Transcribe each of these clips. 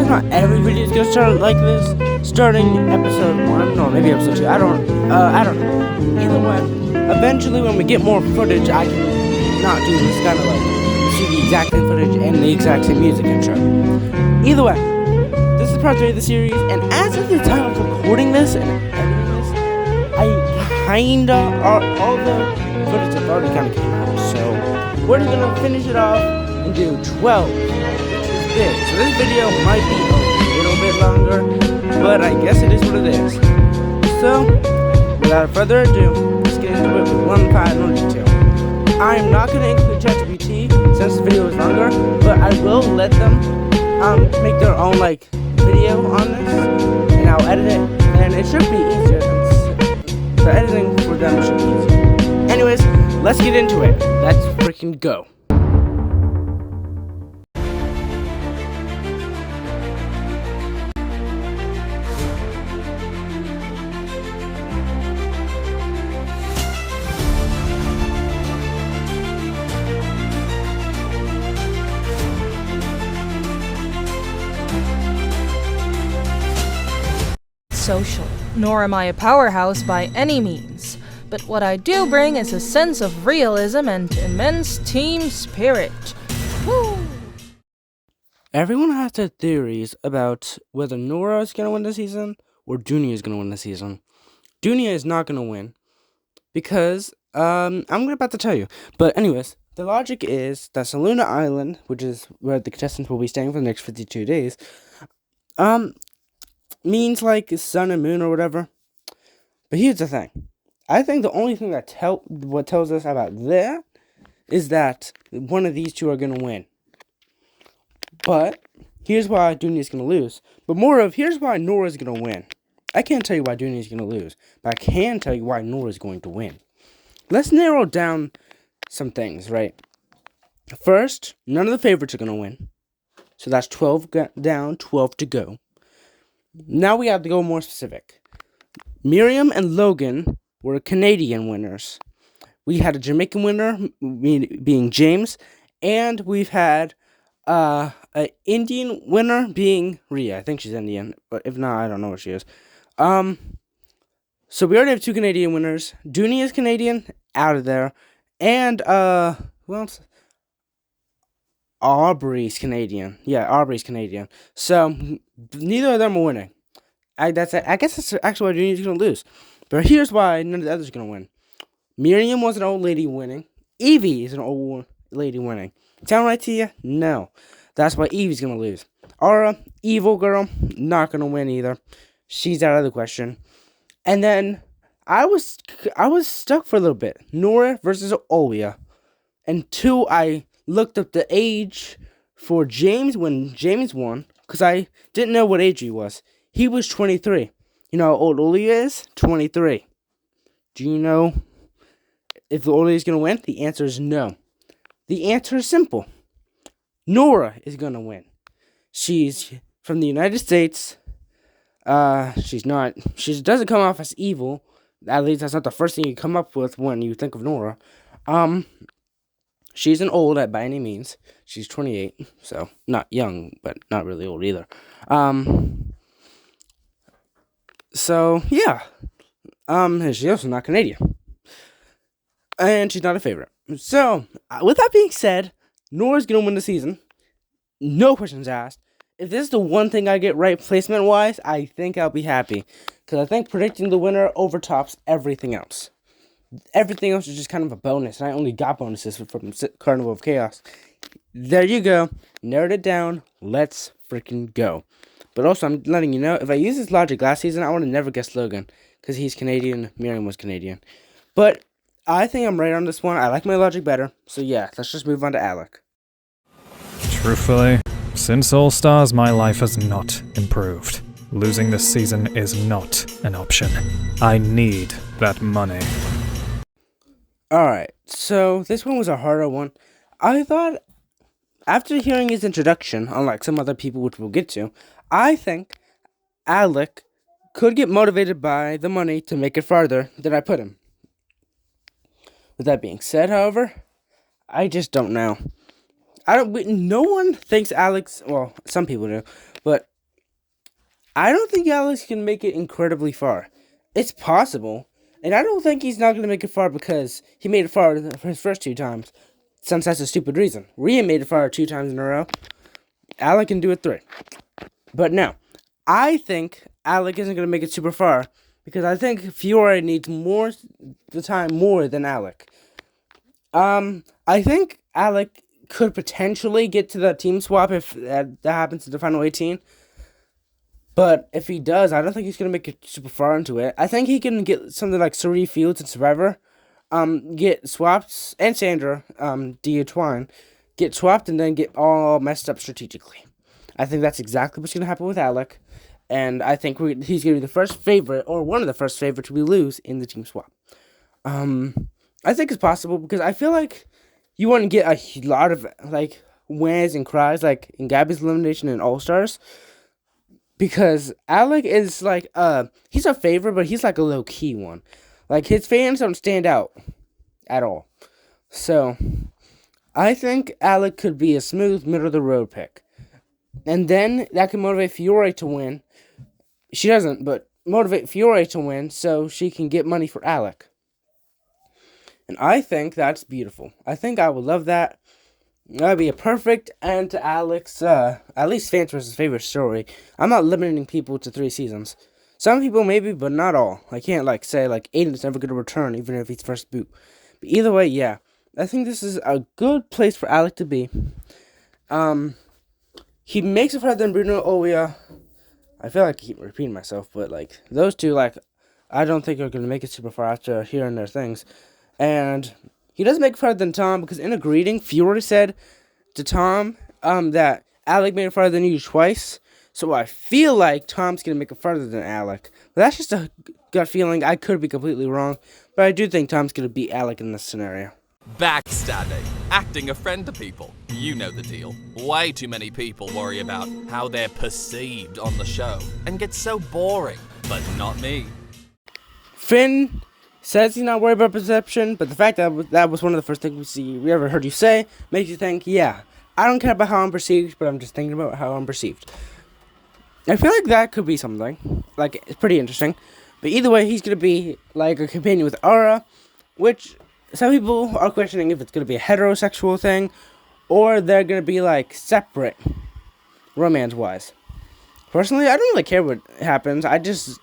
course, not every video is gonna start like this. Starting episode 1, or maybe episode 2. I don't know. Either way, eventually when we get more footage, I can not do this kind of like see the exact same footage and the exact same music intro. Either way, this is part 3 of the series, and as of the time of recording this and editing this, I kinda all the footage have already kinda came out. So we're gonna finish it off and do 12. So this video might be a little bit longer, but I guess it is what it is. So, without further ado, let's get into it with one final detail. I'm not going to include ChatGPT since the video is longer, but I will let them make their own video on this, and I'll edit it, and it should be easier since the editing for them should be easier. Anyways, let's get into it. Let's freaking go. Social, nor am I a powerhouse by any means, but what I do bring is a sense of realism and immense team spirit. Woo! Everyone has their theories about whether Nura is going to win the season or Dunia is going to win the season. Dunia is not going to win because, I'm about to tell you. But anyways, the logic is that Saluna Island, which is where the contestants will be staying for the next 52 days, means sun and moon or whatever. But here's the thing. I think the only thing that tells us about that is that one of these two are going to win. But here's why Dunia is going to lose. But here's why Nura is going to win. I can't tell you why Dunia is going to lose, but I can tell you why Nura is going to win. Let's narrow down some things, right? First, none of the favorites are going to win. So that's 12 down, 12 to go. Now we have to go more specific. Miriam and Logan were Canadian winners. We had a Jamaican winner, being James, and we've had an Indian winner being Rhea. I think she's Indian, but if not, I don't know what she is. So we already have 2 Canadian winners. Dunia is Canadian, out of there, and who else? Aubrey's Canadian. Yeah, Aubrey's Canadian. So, neither of them are winning. I guess that's actually why Dunia's going to lose. But here's why none of the others are going to win. Miriam was an old lady winning. Evie is an old lady winning. Sound right to you? No. That's why Evie's going to lose. Aura, evil girl, not going to win either. She's out of the question. And then, I was stuck for a little bit. Nura versus Olia. And 2, I looked up the age for James when James won, because I didn't know what age he was. He was 23. You know how old Olia is? 23. Do you know if the Olia is going to win? The answer is no. The answer is simple. Nura is going to win. She's from the United States. She doesn't come off as evil. At least that's not the first thing you come up with when you think of Nura. She's an old by any means. She's 28, so not young, but not really old either. So yeah. She's also not Canadian. And she's not a favorite. So, with that being said, Nora's gonna win the season. No questions asked. If this is the one thing I get right placement-wise, I think I'll be happy. Because I think predicting the winner overtops everything else. Everything else is just kind of a bonus, and I only got bonuses from Carnival of Chaos. There you go. Narrowed it down. Let's freaking go. But also, I'm letting you know, if I use this logic last season, I would have never guessed Logan. Because he's Canadian, Miriam was Canadian. But I think I'm right on this one. I like my logic better. So yeah, let's just move on to Alec. Truthfully, since All Stars, my life has not improved. Losing this season is not an option. I need that money. Alright, so this one was a harder one. I thought, after hearing his introduction, unlike some other people which we'll get to, I think Alec could get motivated by the money to make it farther than I put him. With that being said, however, I just don't know. No one thinks Alex, well, some people do, but I don't think Alex can make it incredibly far. It's possible, and I don't think he's not going to make it far because he made it far for his first 2 times. Since that's a stupid reason. Rhea made it far 2 times in a row. Alec can do it 3. But no, I think Alec isn't going to make it super far because I think Fiore needs more than Alec. I think Alec could potentially get to the team swap if that happens in the final 18. But if he does, I don't think he's going to make it super far into it. I think he can get something like Suri Fields and Survivor. Get swapped, and Sandra, Twine, get swapped and then get all messed up strategically. I think that's exactly what's going to happen with Alec. And I think he's going to be the first favorite, or one of the first favorites we lose in the team swap. I think it's possible because I feel like you want to get a lot of, like, whans and cries, like, in Gabby's elimination and All-Stars. Because Alec is, like, he's a favorite, but he's, like, a low-key one. Like, his fans don't stand out at all. So, I think Alec could be a smooth, middle-of-the-road pick. And then that can motivate Fiore to win. She doesn't, but motivate Fiore to win so she can get money for Alec. And I think that's beautiful. I think I would love that. That would be a perfect end to Alec's, at least fans versus favorite story. I'm not limiting people to 3 seasons. Some people maybe, but not all. I can't, like, say, like, Aiden's never going to return, even if he's first boot. But either way, yeah. I think this is a good place for Alec to be. He makes it further than Bruno Oya. I feel like I keep repeating myself, but, like, those two, like, I don't think are going to make it super far after hearing their things. And he does make it further than Tom, because in a greeting, Fiore said to Tom that Alec made it farther than you twice. So I feel like Tom's going to make it farther than Alec. But that's just a gut feeling. I could be completely wrong. But I do think Tom's going to beat Alec in this scenario. Backstabbing, acting a friend to people. You know the deal. Way too many people worry about how they're perceived on the show and get so boring. But not me. Finn says he's not worried about perception, but the fact that that was one of the first things we ever heard you say makes you think, yeah, I don't care about how I'm perceived, but I'm just thinking about how I'm perceived. I feel like that could be something. Like, it's pretty interesting. But either way, he's going to be, like, a companion with Aura, which some people are questioning if it's going to be a heterosexual thing, or they're going to be, like, separate, romance-wise. Personally, I don't really care what happens. I just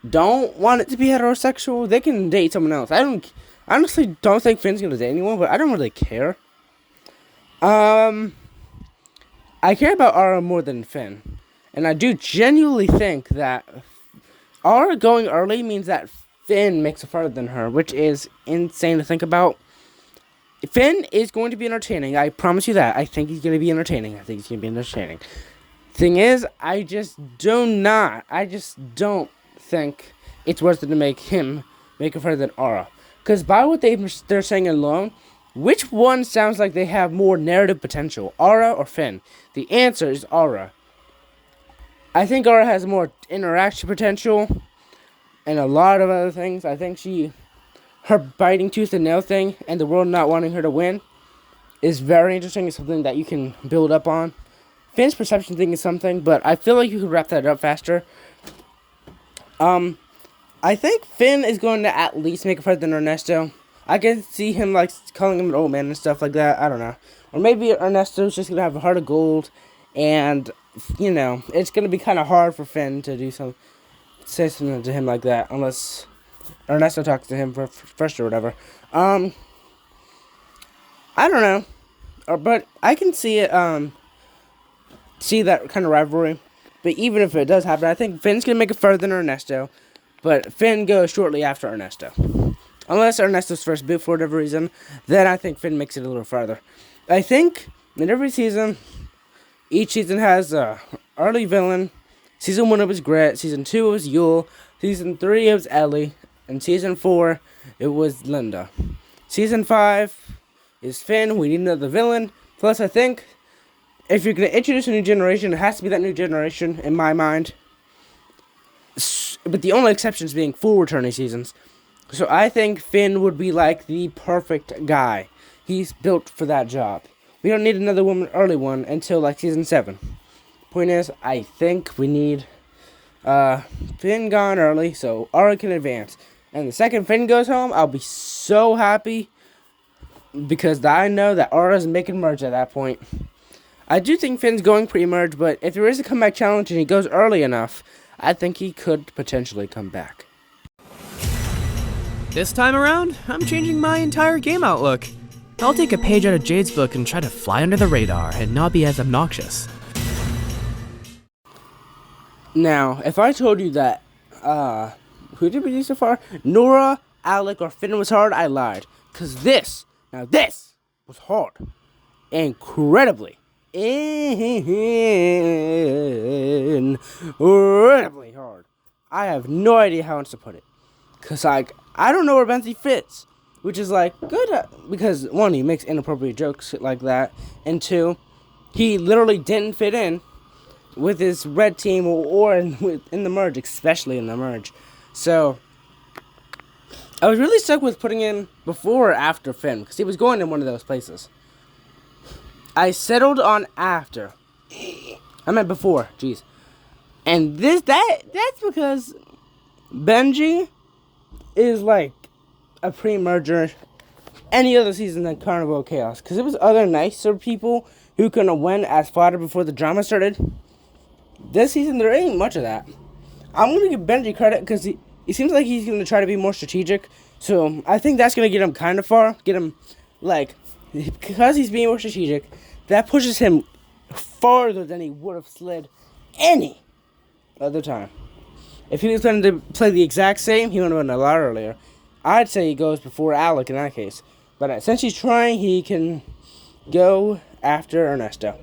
don't want it to be heterosexual. They can date someone else. I honestly don't think Finn's going to date anyone, but I don't really care. I care about Aura more than Finn. And I do genuinely think that Aura going early means that Finn makes it farther than her, which is insane to think about. Finn is going to be entertaining. I promise you that. I think he's going to be entertaining. Thing is, I just don't think it's worth it to make him make it farther than Aura. Because by what they're saying alone, which one sounds like they have more narrative potential, Aura or Finn? The answer is Aura. I think Aura has more interaction potential and a lot of other things. I think her biting tooth and nail thing and the world not wanting her to win is very interesting. It's something that you can build up on. Finn's perception thing is something, but I feel like you could wrap that up faster. I think Finn is going to at least make it further than Ernesto. I can see him, like, calling him an old man and stuff like that. I don't know. Or maybe Ernesto's just going to have a heart of gold and, you know, it's going to be kind of hard for Finn to say something to him like that, unless Ernesto talks to him first or whatever. I don't know, but I can see it, see that kind of rivalry. But even if it does happen, I think Finn's going to make it further than Ernesto, but Finn goes shortly after Ernesto. Unless Ernesto's first boot for whatever reason, then I think Finn makes it a little farther. I think in every season, each season has a early villain. Season 1 it was Gret, Season 2 it was Yule, Season 3 it was Ellie, and Season 4 it was Linda. Season 5 is Finn. We need another villain. Plus, I think if you're going to introduce a new generation, it has to be that new generation, in my mind. But the only exceptions being full returning seasons. So I think Finn would be like the perfect guy. He's built for that job. We don't need another early one until like Season 7. Point is, I think we need Finn gone early, so Aura can advance. And the second Finn goes home, I'll be so happy because I know that Aura's making merge at that point. I do think Finn's going pre-merge, but if there is a comeback challenge and he goes early enough, I think he could potentially come back. This time around, I'm changing my entire game outlook. I'll take a page out of Jade's book and try to fly under the radar and not be as obnoxious. Now, if I told you that, who did we do so far? Nura, Alec, or Finn was hard, I lied. Because this was hard. Incredibly hard. I have no idea how else to put it. Because, I don't know where Benji fits. Which is, good. Because, one, he makes inappropriate jokes like that. And two, he literally didn't fit in with his red team or in the merge. Especially in the merge. So, I was really stuck with putting in before or after Finn. Because he was going in one of those places. I settled on after. I meant before. Jeez. And that's because Benji is a pre-merger any other season than Carnival Chaos. Because it was other nicer people who couldn't win as fodder before the drama started. This season, there ain't much of that. I'm going to give Benji credit because he seems like he's going to try to be more strategic. So, I think that's going to get him kind of far. Get him, because he's being more strategic, that pushes him farther than he would have slid any other time. If he was planning to play the exact same, he would have been a lot earlier. I'd say he goes before Alec in that case. But since he's trying, he can go after Ernesto.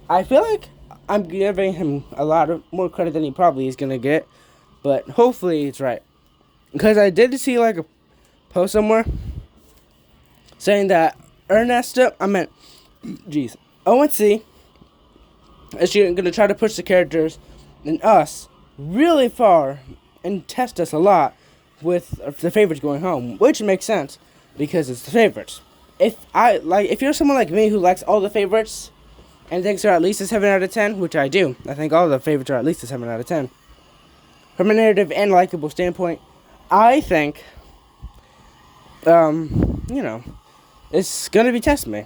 I feel like I'm giving him a lot more credit than he probably is going to get. But hopefully it's right. Because I did see a post somewhere saying that ONC is going to try to push the characters and us really far and test us a lot with the favorites going home, which makes sense because it's the favorites. If you're someone like me who likes all the favorites and thinks they're at least a 7 out of 10, which I do, I think all the favorites are at least a 7 out of 10. From a narrative and likable standpoint, I think, it's going to be testing me.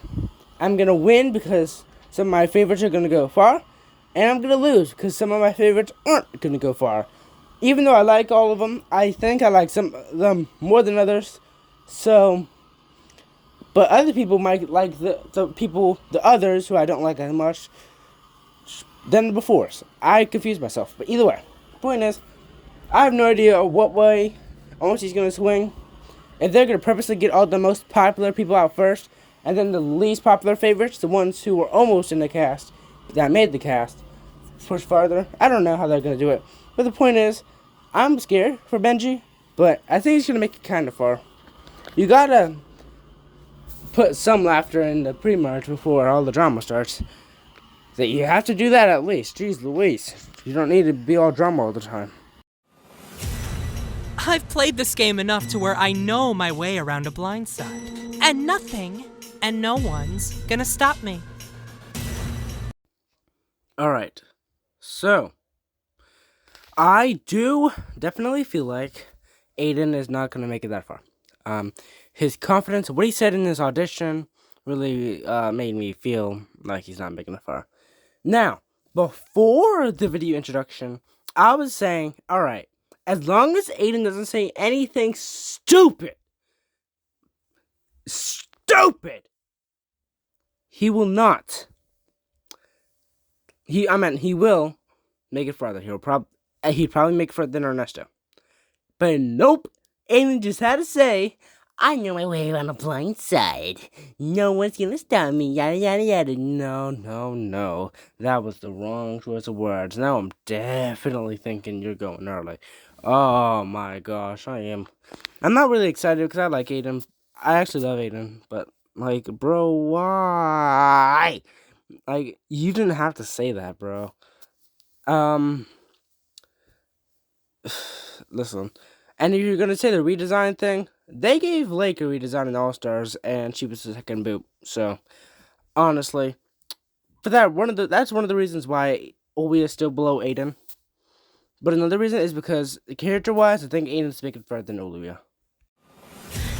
I'm going to win because some of my favorites are going to go far, and I'm going to lose because some of my favorites aren't going to go far. Even though I like all of them, I think I like some of them more than others. So, but other people might like the others who I don't like as much than the befores. I confuse myself. But either way, the point is, I have no idea what way ONC is going to swing. If they're going to purposely get all the most popular people out first, and then the least popular favorites, the ones who were almost in the cast, that made the cast, push farther. I don't know how they're going to do it. But the point is, I'm scared for Benji, but I think he's going to make it kind of far. You got to put some laughter in the pre-merge before all the drama starts. That you have to do that at least. Jeez Louise. You don't need to be all drama all the time. I've played this game enough to where I know my way around a blindside. And nothing and no one's gonna stop me. Alright. So, I do definitely feel like Aiden is not going to make it that far. His confidence, what he said in his audition, really made me feel like he's not making it far. Now, before the video introduction, I was saying, alright, as long as Aiden doesn't say anything stupid, he will not. He will make it farther. He'd probably make it further than Ernesto. But nope, Aiden just had to say, I know my way around the blind side. No one's gonna stop me, yada yada yada. No. That was the wrong choice of words. Now I'm definitely thinking you're going early. Oh my gosh, I am. I'm not really excited because I like Aiden. I actually love Aiden, but bro, why? You didn't have to say that, bro. Listen. And if you're gonna say the redesign thing, they gave Lake a redesign in All-Stars, and she was the second boot. So, honestly, for that, that's one of the reasons why Obi is still below Aiden. But another reason is because character-wise, I think Aiden's making further than Olivia.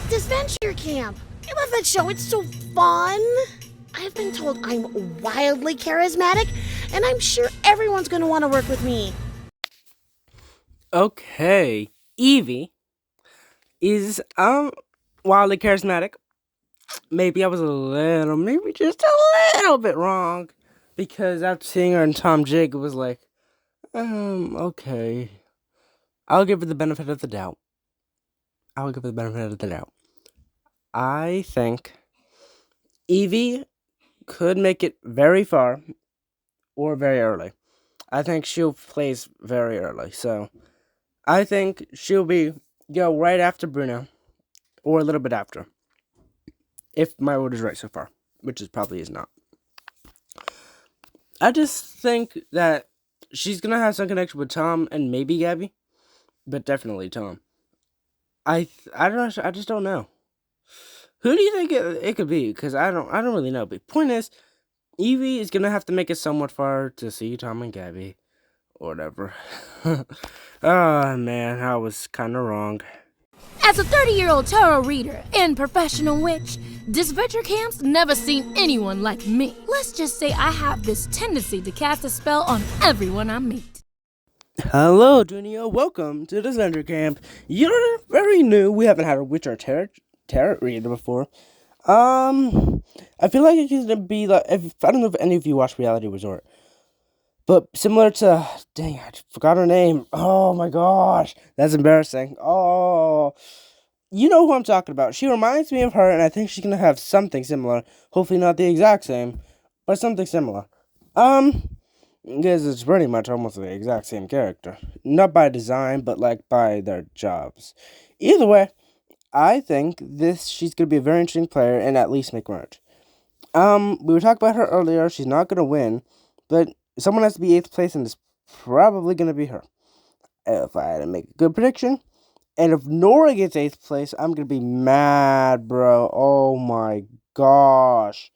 Disventure Camp! I love that show, it's so fun! I've been told I'm wildly charismatic, and I'm sure everyone's gonna want to work with me. Okay, Eevee is wildly charismatic. Maybe I was maybe just a little bit wrong, because after seeing her in Tom Jig, it was like, okay. I'll give her the benefit of the doubt. I think Evie could make it very far or very early. I think she'll place very early, so I think she'll go right after Bruno, or a little bit after, if my order is right so far, which it probably is not. I just think that she's gonna have some connection with Tom and maybe Gabby, but definitely Tom. I don't know. I just don't know. Who do you think it could be? Because I don't really know. But point is, Evie is gonna have to make it somewhat far to see Tom and Gabby, or whatever. Oh man, I was kind of wrong. As a 30-year-old tarot reader and professional witch, Disventure Camp's never seen anyone like me. Let's just say I have this tendency to cast a spell on everyone I meet. Hello, Dunia. Welcome to Disventure Camp. You're very new. We haven't had a witch or tarot reader before. I feel like it's gonna be like, I don't know if any of you watch Reality Resort, but similar to, dang, I forgot her name. Oh my gosh, that's embarrassing. Oh, you know who I'm talking about. She reminds me of her, and I think she's gonna have something similar. Hopefully not the exact same, but something similar. Because it's pretty much almost the exact same character. Not by design, but like by their jobs. Either way, I think she's gonna be a very interesting player and at least make merge. We were talking about her earlier. She's not gonna win, but someone has to be 8th place, and it's probably gonna be her. If I had to make a good prediction, and if Nura gets 8th place, I'm gonna be mad, bro. Oh my gosh,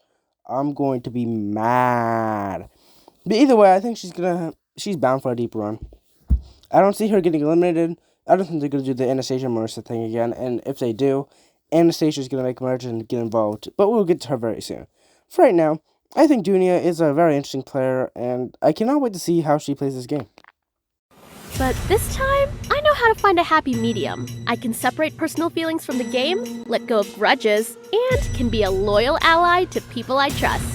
I'm going to be mad. But either way, I think she's bound for a deep run. I don't see her getting eliminated. I don't think they're going to do the Anastasia Marissa thing again. And if they do, Anastasia's going to make merge and get involved. But we'll get to her very soon. For right now, I think Dunia is a very interesting player, and I cannot wait to see how she plays this game. But this time, I know how to find a happy medium. I can separate personal feelings from the game, let go of grudges, and can be a loyal ally to people I trust.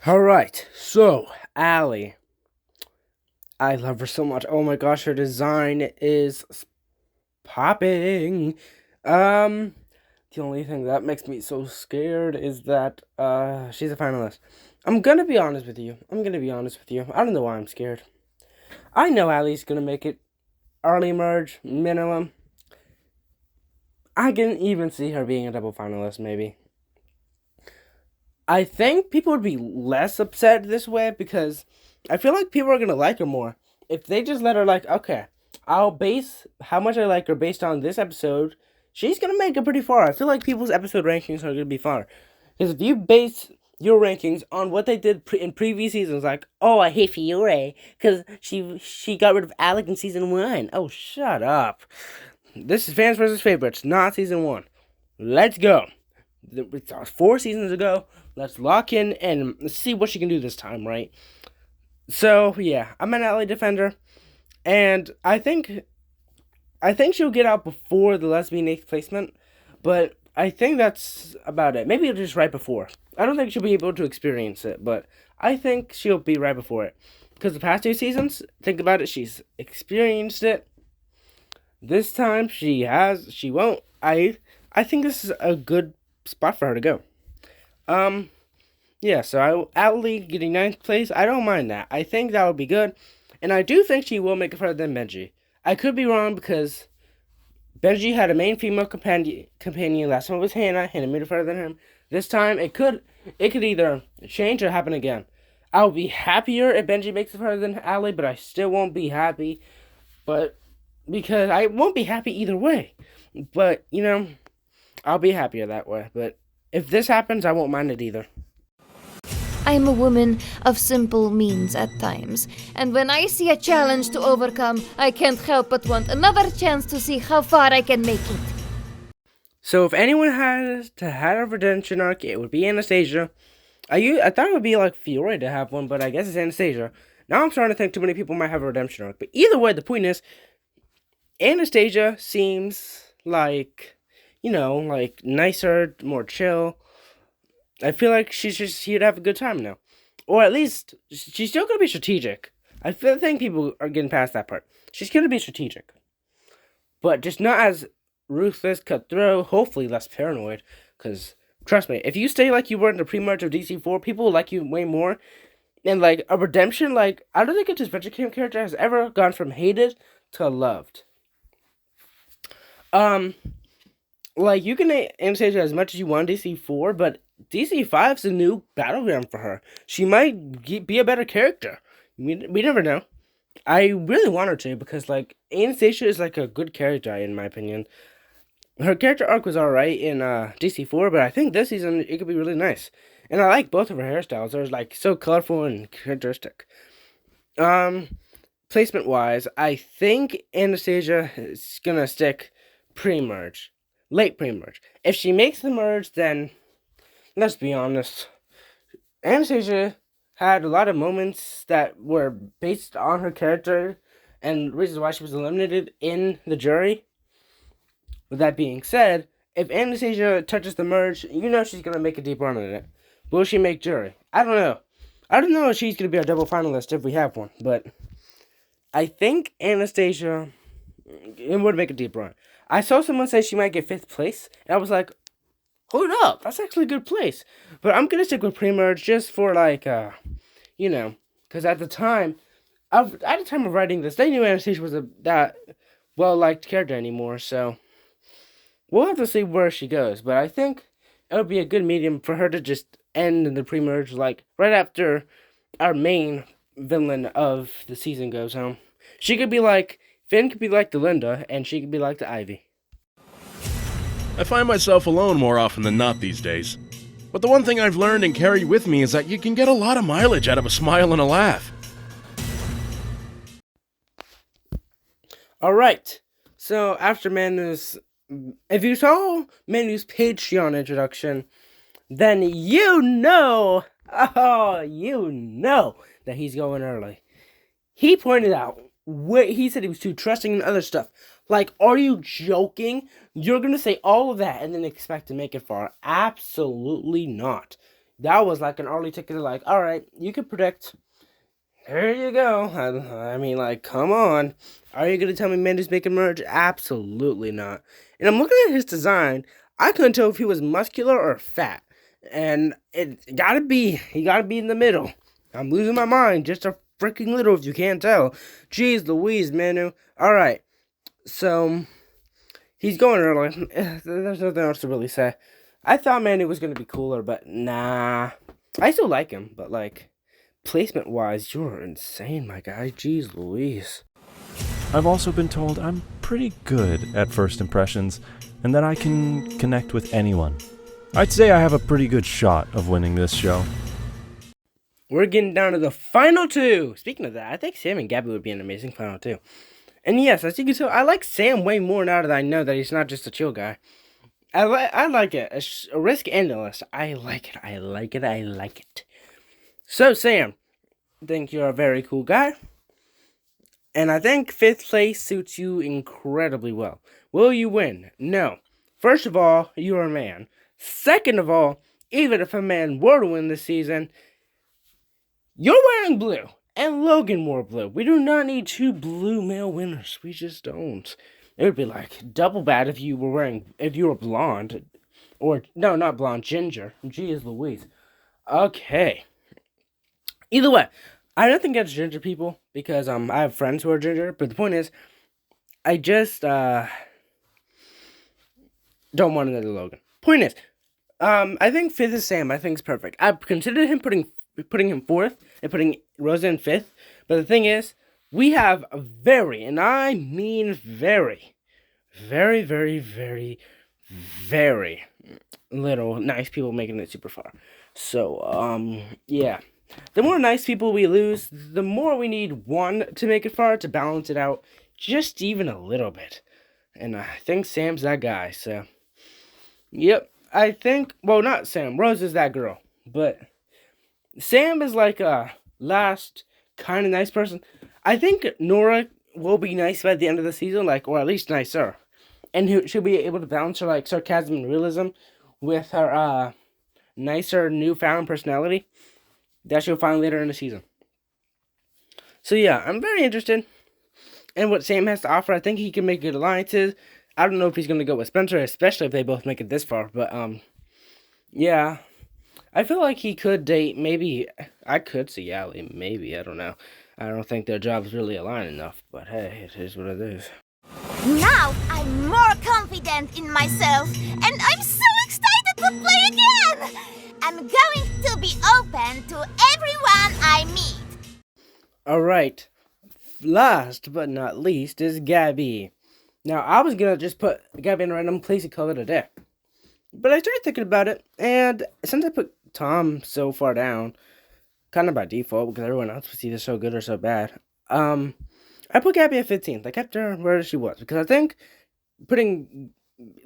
Alright, so, Allie. I love her so much. Oh my gosh, her design is popping. The only thing that makes me so scared is that she's a finalist. I'm gonna be honest with you. I don't know why I'm scared. I know Allie's gonna make it early merge, minimum. I can even see her being a double finalist, maybe. I think people would be less upset this way because I feel like people are going to like her more. If they just let her like, okay, I'll base how much I like her based on this episode, she's going to make it pretty far. I feel like people's episode rankings are going to be far. Because if you base your rankings on what they did in previous seasons, like, oh, I hate Fiore because she got rid of Alec in season 1. Oh, shut up. This is fans versus favorites, not season 1. Let's go. It's 4 seasons ago. Let's lock in and see what she can do this time, right? So, yeah, I'm an Allie defender, and I think she'll get out before the lesbian 8th placement, but I think that's about it. Maybe just right before. I don't think she'll be able to experience it, but I think she'll be right before it. Because the past 2 seasons, think about it, she's experienced it. This time, she won't. I think this is a good spot for her to go. Yeah, so Allie getting 9th place, I don't mind that. I think that would be good. And I do think she will make it further than Benji. I could be wrong because Benji had a main female companion. Last time it was Hannah. Hannah made it further than him. This time, it could either change or happen again. I'll be happier if Benji makes it further than Allie, but I still won't be happy. But, because I won't be happy either way. But, I'll be happier that way. But if this happens, I won't mind it either. I'm a woman of simple means at times, and when I see a challenge to overcome, I can't help but want another chance to see how far I can make it. So if anyone had to have a redemption arc, it would be Anastasia. I thought it would be like Fiore to have one, but I guess it's Anastasia. Now I'm starting to think too many people might have a redemption arc. But either way, the point is, Anastasia seems like, like nicer, more chill. I feel like she's just here to have a good time now. Or at least, she's still going to be strategic. I think people are getting past that part. She's going to be strategic. But just not as ruthless, cutthroat, hopefully less paranoid. Because, trust me, if you stay like you were in the pre-merge of DC4, people will like you way more. And, like, a redemption, like, I don't think a Disventure character has ever gone from hated to loved. Like, you can hate Anastasia as much as you want DC4, but DC5 is a new battleground for her. She might be a better character. We never know. I really want her to, because, like, Anastasia is, like, a good character, in my opinion. Her character arc was alright in DC4, but I think this season it could be really nice. And I like both of her hairstyles. They're, like, so colorful and characteristic. Placement-wise, I think Anastasia is gonna stick pre-merge. Late pre-merge. If she makes the merge, then, let's be honest, Anastasia had a lot of moments that were based on her character and reasons why she was eliminated in the jury. With that being said, if Anastasia touches the merge, she's going to make a deep run at it. Will she make jury? I don't know. I don't know if she's going to be a double finalist if we have one, but I think Anastasia would make a deep run. I saw someone say she might get 5th place, and I was like, hold up, that's actually a good place. But I'm going to stick with pre-merge just for, like, because at the time of writing this, they knew Anastasia was that well-liked character anymore, so we'll have to see where she goes. But I think it would be a good medium for her to just end in the pre-merge, like, right after our main villain of the season goes home. She could be like, Finn could be like the Linda, and she could be like the Ivy. I find myself alone more often than not these days. But the one thing I've learned and carried with me is that you can get a lot of mileage out of a smile and a laugh. Alright, so after Manu's... If you saw Manu's Patreon introduction, then you know that he's going early. He pointed out, he said he was too trusting and other stuff. Like, are you joking? You're going to say all of that and then expect to make it far? Absolutely not. That was like an early ticket, like, alright, you can predict. Here you go. I mean, like, come on. Are you going to tell me Mandy's making merge? Absolutely not. And I'm looking at his design. I couldn't tell if he was muscular or fat. And he gotta be in the middle. I'm losing my mind just a freaking little if you can't tell. Jeez Louise, Manu. Alright. So, he's going early. There's nothing else to really say. I thought Manu was going to be cooler, but nah. I still like him, but, like, placement-wise, you're insane, my guy. Jeez Louise. I've also been told I'm pretty good at first impressions, and that I can connect with anyone. I'd say I have a pretty good shot of winning this show. We're getting down to the final 2. Speaking of that, I think Sam and Gabby would be an amazing final 2. And yes, as you can tell, I like Sam way more now that I know that he's not just a chill guy. I like it. A risk and a list. I like it. So, Sam, I think you're a very cool guy. And I think 5th place suits you incredibly well. Will you win? No. First of all, you're a man. Second of all, even if a man were to win this season, you're wearing blue. And Logan wore blue. We do not need 2 blue male winners. We just don't. It would be like double bad if you were blonde. Or, no, not blonde, ginger. Jeez Louise. Okay. Either way, I don't think that's ginger people, because I have friends who are ginger, but the point is, I just don't want another Logan. Point is, I think 5th is Sam. I think it's perfect. I've considered him putting him 4th and putting Rosa in 5th, but the thing is, we have very, and I mean very, very, very, very, very little nice people making it super far. So, yeah. The more nice people we lose, the more we need one to make it far to balance it out just even a little bit. And I think Sam's that guy, so. Yep, I think, well, not Sam, Rose is that girl. But Sam is like a last kind of nice person. I think Nura will be nice by the end of the season, like, or at least nicer. And she'll be able to balance her, like, sarcasm and realism with her, nicer, newfound personality that she'll find later in the season. So yeah, I'm very interested in what Sam has to offer. I think he can make good alliances. I don't know if he's going to go with Spencer, especially if they both make it this far. But, yeah. I feel like he could date, maybe, I could see Allie, maybe, I don't know. I don't think their jobs really align enough, but hey, it is what it is. Now I'm more confident in myself, and I'm so excited to play again! I'm going to be open to everyone I meet. Alright, last but not least is Gabby. Now, I was going to just put Gabby in a random place and call it a day. But I started thinking about it, and since I put Tom so far down, kind of by default, because everyone else was either so good or so bad, I put Gabby at 15th. I kept her where she was, because I think letting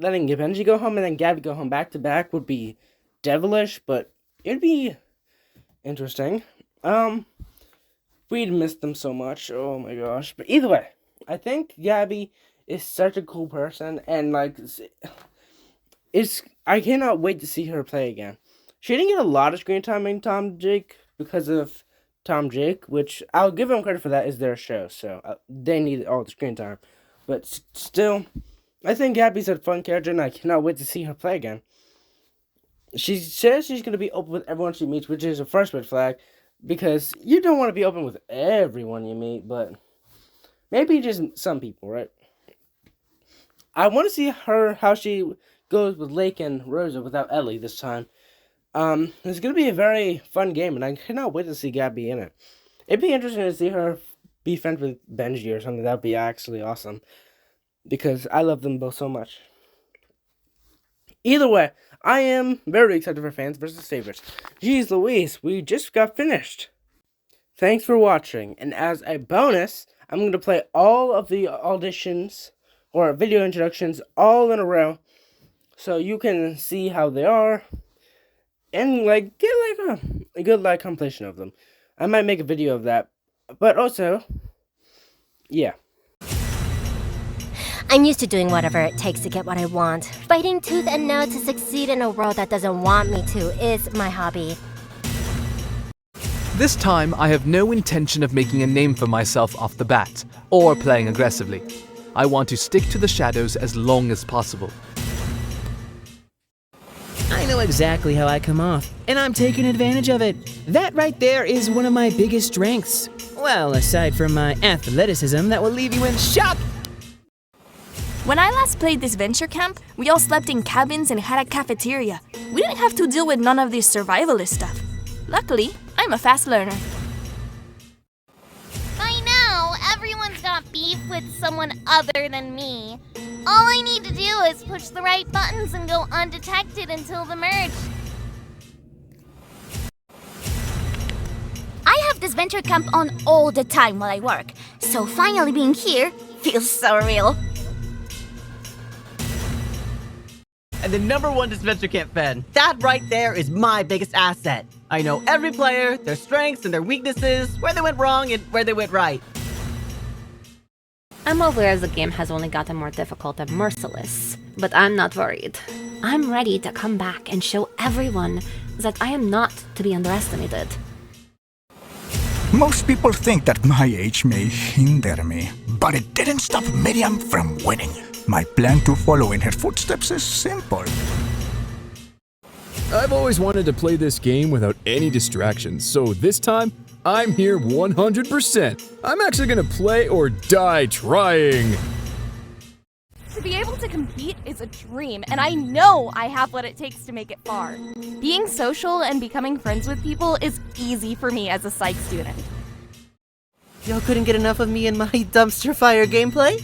Benji go home and then Gabby go home back-to-back would be devilish, but it'd be interesting. We'd miss them so much, oh my gosh. But either way, I think Gabby is such a cool person, and like, I cannot wait to see her play again. She didn't get a lot of screen time in Tom Jake because of Tom Jake, which I'll give them credit for, that is their show, so they need all the screen time. But still, I think Gabby's a fun character, and I cannot wait to see her play again. She says she's going to be open with everyone she meets, which is a first red flag, because you don't want to be open with everyone you meet, but maybe just some people, right? I want to see how she goes with Lake and Rosa without Ellie this time. It's going to be a very fun game, and I cannot wait to see Gabby in it. It'd be interesting to see her be friends with Benji or something. That would be actually awesome, because I love them both so much. Either way, I am very excited for fans versus favorites. Jeez Louise, we just got finished. Thanks for watching, and as a bonus, I'm going to play all of the auditions or video introductions all in a row, so you can see how they are, and like get like a good like compilation of them. I might make a video of that, but also, yeah. I'm used to doing whatever it takes to get what I want. Fighting tooth and nail to succeed in a world that doesn't want me to is my hobby. This time, I have no intention of making a name for myself off the bat, or playing aggressively. I want to stick to the shadows as long as possible. I know exactly how I come off, and I'm taking advantage of it. That right there is one of my biggest strengths. Well, aside from my athleticism that will leave you in shock. When I last played Disventure camp, we all slept in cabins and had a cafeteria. We didn't have to deal with none of this survivalist stuff. Luckily, I'm a fast learner. By now, everyone's got beef with someone other than me. All I need to do is push the right buttons and go undetected until the merge. I have Disventure camp on all the time while I work, so finally being here feels so real. And the #1 Disventure Camp fan. That right there is my biggest asset. I know every player, their strengths and their weaknesses, where they went wrong and where they went right. I'm aware the game has only gotten more difficult and merciless, but I'm not worried. I'm ready to come back and show everyone that I am not to be underestimated. Most people think that my age may hinder me, but it didn't stop Miriam from winning. My plan to follow in her footsteps is simple. I've always wanted to play this game without any distractions, so this time, I'm here 100%. I'm actually gonna play or die trying. To be able to compete is a dream, and I know I have what it takes to make it far. Being social and becoming friends with people is easy for me as a psych student. Y'all couldn't get enough of me and my dumpster fire gameplay?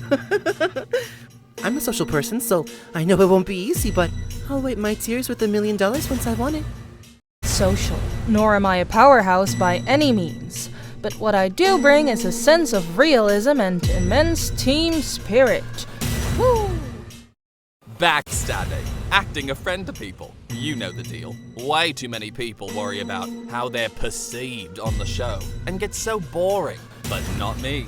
I'm a social person, so I know it won't be easy, but I'll wipe my tears with $1 million once I want it. social, nor am I a powerhouse by any means. But what I do bring is a sense of realism and immense team spirit. Woo! Backstabbing, acting a friend to people. You know the deal. Way too many people worry about how they're perceived on the show and get so boring, but not me.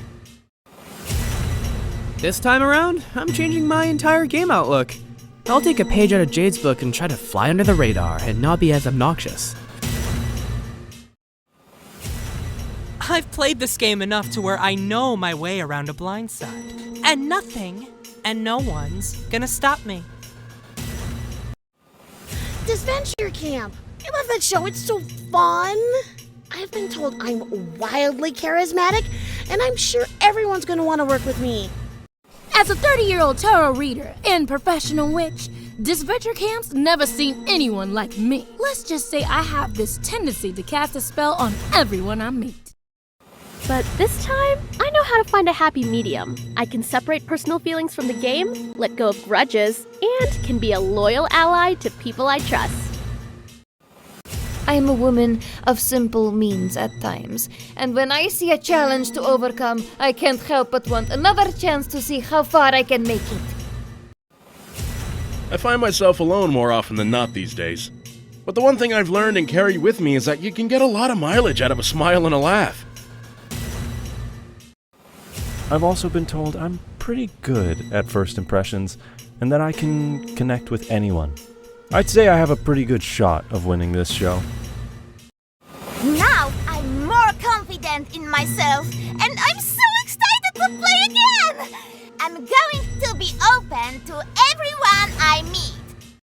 This time around, I'm changing my entire game outlook. I'll take a page out of Jade's book and try to fly under the radar and not be as obnoxious. I've played this game enough to where I know my way around a blindside. And nothing and no one's gonna stop me. Disventure Camp! I love that show, it's so fun! I've been told I'm wildly charismatic, and I'm sure everyone's gonna want to work with me. As a 30-year-old tarot reader and professional witch, Disventure Camp's never seen anyone like me. Let's just say I have this tendency to cast a spell on everyone I meet. But this time, I know how to find a happy medium. I can separate personal feelings from the game, let go of grudges, and can be a loyal ally to people I trust. I am a woman of simple means at times, and when I see a challenge to overcome, I can't help but want another chance to see how far I can make it. I find myself alone more often than not these days. But the one thing I've learned and carried with me is that you can get a lot of mileage out of a smile and a laugh. I've also been told I'm pretty good at first impressions, and that I can connect with anyone. I'd say I have a pretty good shot of winning this show. Now I'm more confident in myself, and I'm so excited to play again! I'm going to be open to everyone I meet.